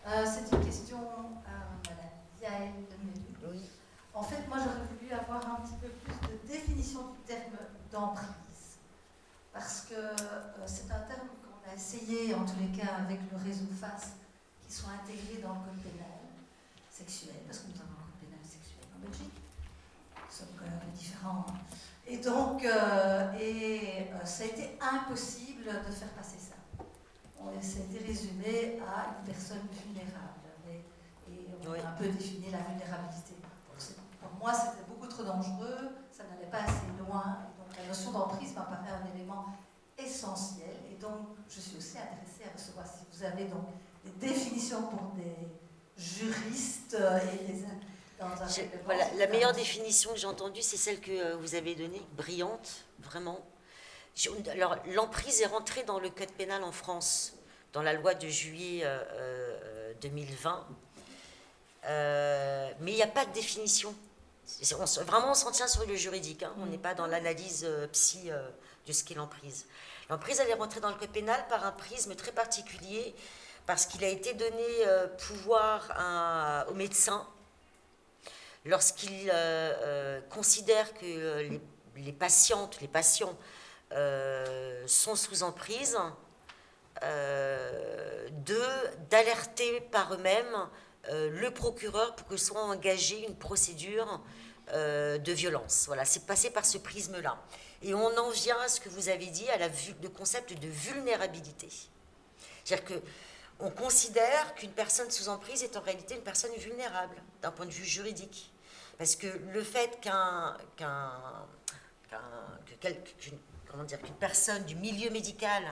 C'est une question, Madame Yael Demelu. Oui. En fait, moi, j'aurais voulu avoir un petit peu plus de définition du terme d'emprise. Parce que c'est un terme qu'on a essayé, en tous les cas, avec le réseau FAS, qui soit intégré dans le code pénal sexuel, parce que nous avons un code pénal sexuel en Belgique, sauf que un peu différent. Et donc, ça a été impossible de faire passer ça. Ça a été résumé à une personne vulnérable. Et on a un peu défini la vulnérabilité. Pour moi, c'était beaucoup trop dangereux, ça n'allait pas assez loin. Et donc, la notion d'emprise m'apparaît un élément essentiel. Et donc, je suis aussi intéressée à recevoir, si vous avez donc des définitions pour des juristes et des... Voilà, la meilleure définition que j'ai entendue, c'est celle que vous avez donnée, brillante, vraiment. Alors, l'emprise est rentrée dans le code pénal en France, dans la loi de juillet 2020. Mais il n'y a pas de définition. Vraiment, on s'en tient sur le juridique. Hein. On n'est pas dans l'analyse psy de ce qu'est l'emprise. L'emprise, elle est rentrée dans le code pénal par un prisme très particulier, parce qu'il a été donné pouvoir aux médecins lorsqu'ils considèrent que les patientes, les patients sont sous emprise, d'alerter par eux-mêmes le procureur pour que soit engagée une procédure de violence. Voilà, c'est passé par ce prisme-là. Et on en vient à ce que vous avez dit, le concept de vulnérabilité. C'est-à-dire qu'on considère qu'une personne sous emprise est en réalité une personne vulnérable, d'un point de vue juridique. Parce que le fait qu'une personne du milieu médical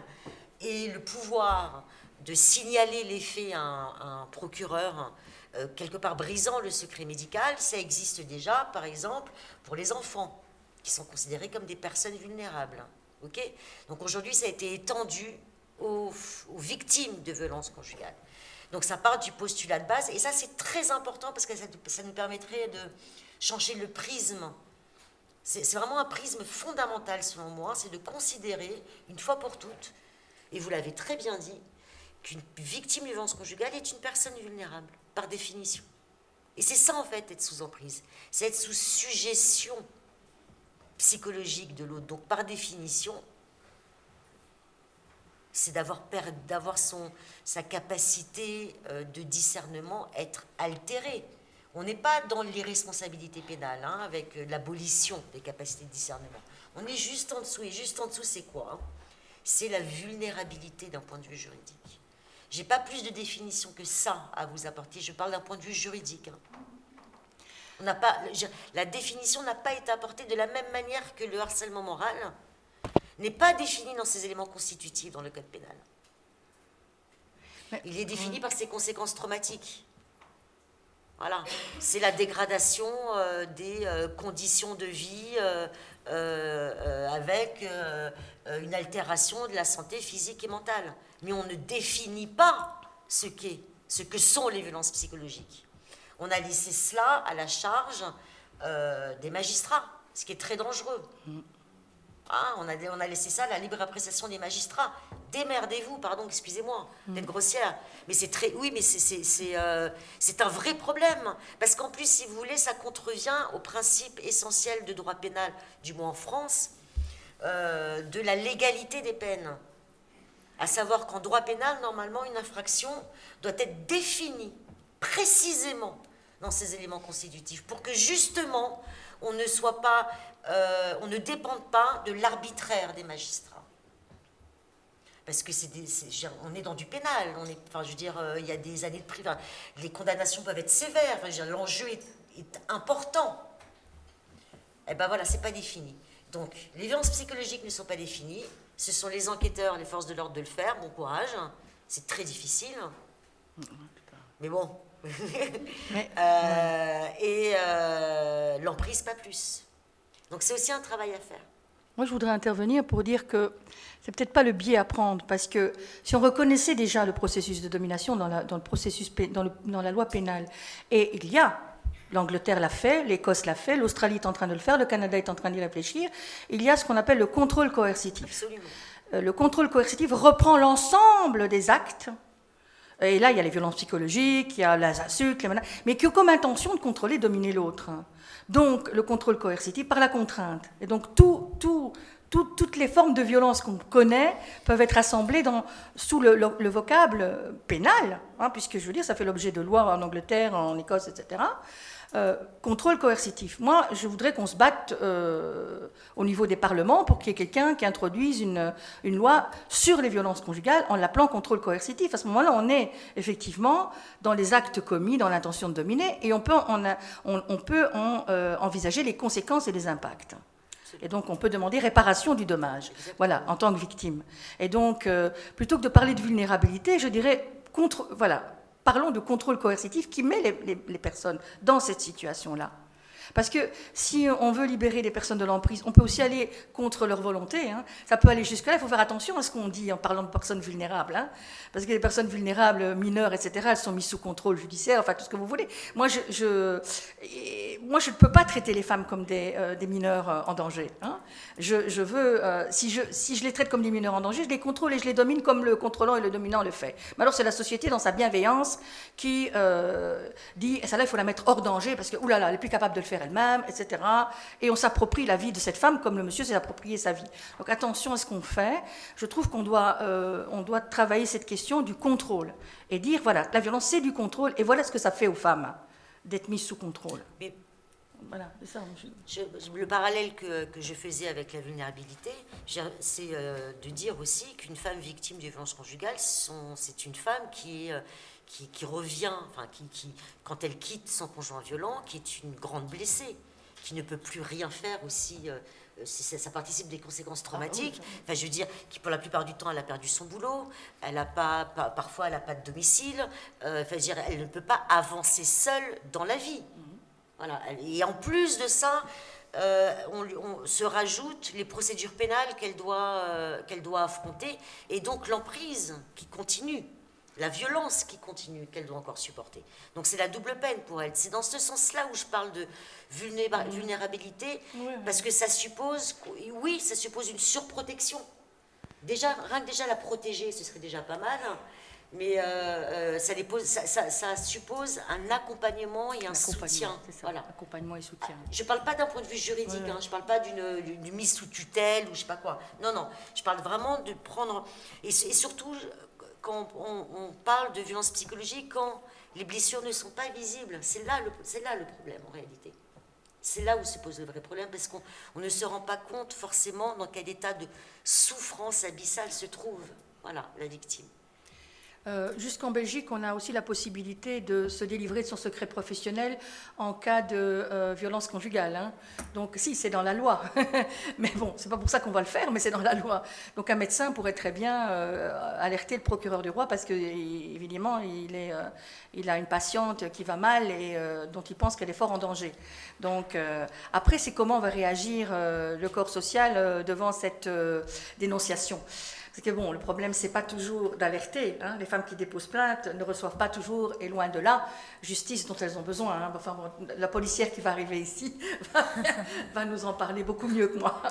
ait le pouvoir de signaler les faits à un procureur, quelque part brisant le secret médical, ça existe déjà, par exemple, pour les enfants, qui sont considérés comme des personnes vulnérables. Okay ? Donc aujourd'hui, ça a été étendu aux victimes de violences conjugales. Donc ça part du postulat de base, et ça c'est très important parce que ça nous permettrait de changer le prisme. C'est vraiment un prisme fondamental selon moi, c'est de considérer une fois pour toutes, et vous l'avez très bien dit, qu'une victime de violence conjugale est une personne vulnérable, par définition. Et c'est ça en fait être sous emprise, c'est être sous suggestion psychologique de l'autre. Donc par définition, c'est d'avoir sa capacité de discernement être altérée. On n'est pas dans l'irresponsabilité pénale, hein, avec l'abolition des capacités de discernement. On est juste en dessous. Et juste en dessous, c'est quoi, hein ? C'est la vulnérabilité d'un point de vue juridique. Je n'ai pas plus de définition que ça à vous apporter. Je parle d'un point de vue juridique. Hein. La définition n'a pas été apportée de la même manière que le harcèlement moral n'est pas défini dans ses éléments constitutifs dans le code pénal. Il est défini par ses conséquences traumatiques. Voilà. C'est la dégradation des conditions de vie avec une altération de la santé physique et mentale. Mais on ne définit pas ce que sont les violences psychologiques. On a laissé cela à la charge des magistrats, ce qui est très dangereux. Ah, on a laissé ça à la libre appréciation des magistrats. Démerdez-vous, pardon, excusez-moi d'être grossière. Mais c'est un vrai problème. Parce qu'en plus, si vous voulez, ça contrevient au principe essentiel de droit pénal, du moins en France, de la légalité des peines. À savoir qu'en droit pénal, normalement, une infraction doit être définie précisément dans ses éléments constitutifs pour que justement on ne dépende pas de l'arbitraire des magistrats. Parce que on est dans du pénal, il y a des années de prison, les condamnations peuvent être sévères, l'enjeu est important. Et ben voilà, c'est pas défini. Donc, les violences psychologiques ne sont pas définies, ce sont les enquêteurs, les forces de l'ordre de le faire, bon courage, c'est très difficile. Mais bon. L'emprise, pas plus. Donc c'est aussi un travail à faire. Moi, je voudrais intervenir pour dire que c'est peut-être pas le biais à prendre, parce que si on reconnaissait déjà le processus de domination dans la loi pénale, et l'Angleterre l'a fait, l'Écosse l'a fait, l'Australie est en train de le faire, le Canada est en train d'y réfléchir, il y a ce qu'on appelle le contrôle coercitif. Absolument. Le contrôle coercitif reprend l'ensemble des actes Et là, il y a les violences psychologiques, il y a les insultes, les menaces, mais qui ont comme intention de contrôler, dominer l'autre. Donc, le contrôle coercitif par la contrainte. Et donc, toutes les formes de violence qu'on connaît peuvent être assemblées sous le vocable pénal, hein, puisque, je veux dire, ça fait l'objet de lois en Angleterre, en Écosse, etc. Contrôle coercitif. Moi, je voudrais qu'on se batte au niveau des parlements pour qu'il y ait quelqu'un qui introduise une loi sur les violences conjugales en l'appelant contrôle coercitif. À ce moment-là, on est effectivement dans les actes commis, dans l'intention de dominer, et on peut envisager les conséquences et les impacts. Et donc, on peut demander réparation du dommage, voilà, en tant que victime. Et donc, plutôt que de parler de vulnérabilité, je dirais, parlons de contrôle coercitif qui met les personnes dans cette situation-là. Parce que si on veut libérer les personnes de l'emprise, on peut aussi aller contre leur volonté. Hein. Ça peut aller jusque-là. Il faut faire attention à ce qu'on dit en parlant de personnes vulnérables. Hein. Parce que les personnes vulnérables, mineures, etc., elles sont mises sous contrôle judiciaire, enfin tout ce que vous voulez. Moi, je ne peux pas traiter les femmes comme des mineurs en danger. Hein. Je veux, si je les traite comme des mineurs en danger, je les contrôle et je les domine comme le contrôlant et le dominant le fait. Mais alors c'est la société dans sa bienveillance qui dit, celle-là, il faut la mettre hors danger parce que, oulala, elle n'est plus capable de le faire elle-même, etc. Et on s'approprie la vie de cette femme comme le monsieur s'est approprié sa vie. Donc attention à ce qu'on fait. Je trouve qu'on doit travailler cette question du contrôle et dire, voilà, la violence, c'est du contrôle et voilà ce que ça fait aux femmes d'être mises sous contrôle. Mais voilà, c'est ça. Le parallèle que je faisais avec la vulnérabilité, c'est de dire aussi qu'une femme victime de violences conjugales, c'est une femme qui revient, enfin, quand elle quitte son conjoint violent, qui est une grande blessée, qui ne peut plus rien faire aussi. Ça participe des conséquences traumatiques. Enfin, je veux dire, qui pour la plupart du temps, elle a perdu son boulot, parfois elle n'a pas de domicile. Enfin, je veux dire, elle ne peut pas avancer seule dans la vie. Voilà. Et en plus de ça, on se rajoute les procédures pénales qu'elle doit affronter, et donc l'emprise qui continue. La violence qui continue, qu'elle doit encore supporter. Donc c'est la double peine pour elle. C'est dans ce sens-là où je parle de vulnérabilité, parce que ça suppose une surprotection. Rien que déjà la protéger, ce serait déjà pas mal, mais ça suppose un accompagnement et un soutien. C'est ça, voilà. Accompagnement et soutien. Je ne parle pas d'un point de vue juridique, je ne parle pas d'une mise sous tutelle ou je ne sais pas quoi. Non, je parle vraiment de prendre... Et surtout... Quand on parle de violence psychologique, quand les blessures ne sont pas visibles, c'est là le problème en réalité. C'est là où se pose le vrai problème, parce qu'on ne se rend pas compte forcément dans quel état de souffrance abyssale se trouve la victime. Jusqu'en Belgique, on a aussi la possibilité de se délivrer de son secret professionnel en cas de violence conjugale. Hein. Donc, si, c'est dans la loi. Mais bon, c'est pas pour ça qu'on va le faire, mais c'est dans la loi. Donc, un médecin pourrait très bien alerter le procureur du roi parce que, évidemment, il a une patiente qui va mal et dont il pense qu'elle est fort en danger. Donc, après, c'est comment va réagir le corps social devant cette dénonciation. Parce que bon, le problème, c'est pas toujours d'alerter. Hein. Les femmes qui déposent plainte ne reçoivent pas toujours, et loin de là, justice dont elles ont besoin. Hein. Enfin, bon, la policière qui va arriver ici va nous en parler beaucoup mieux que moi.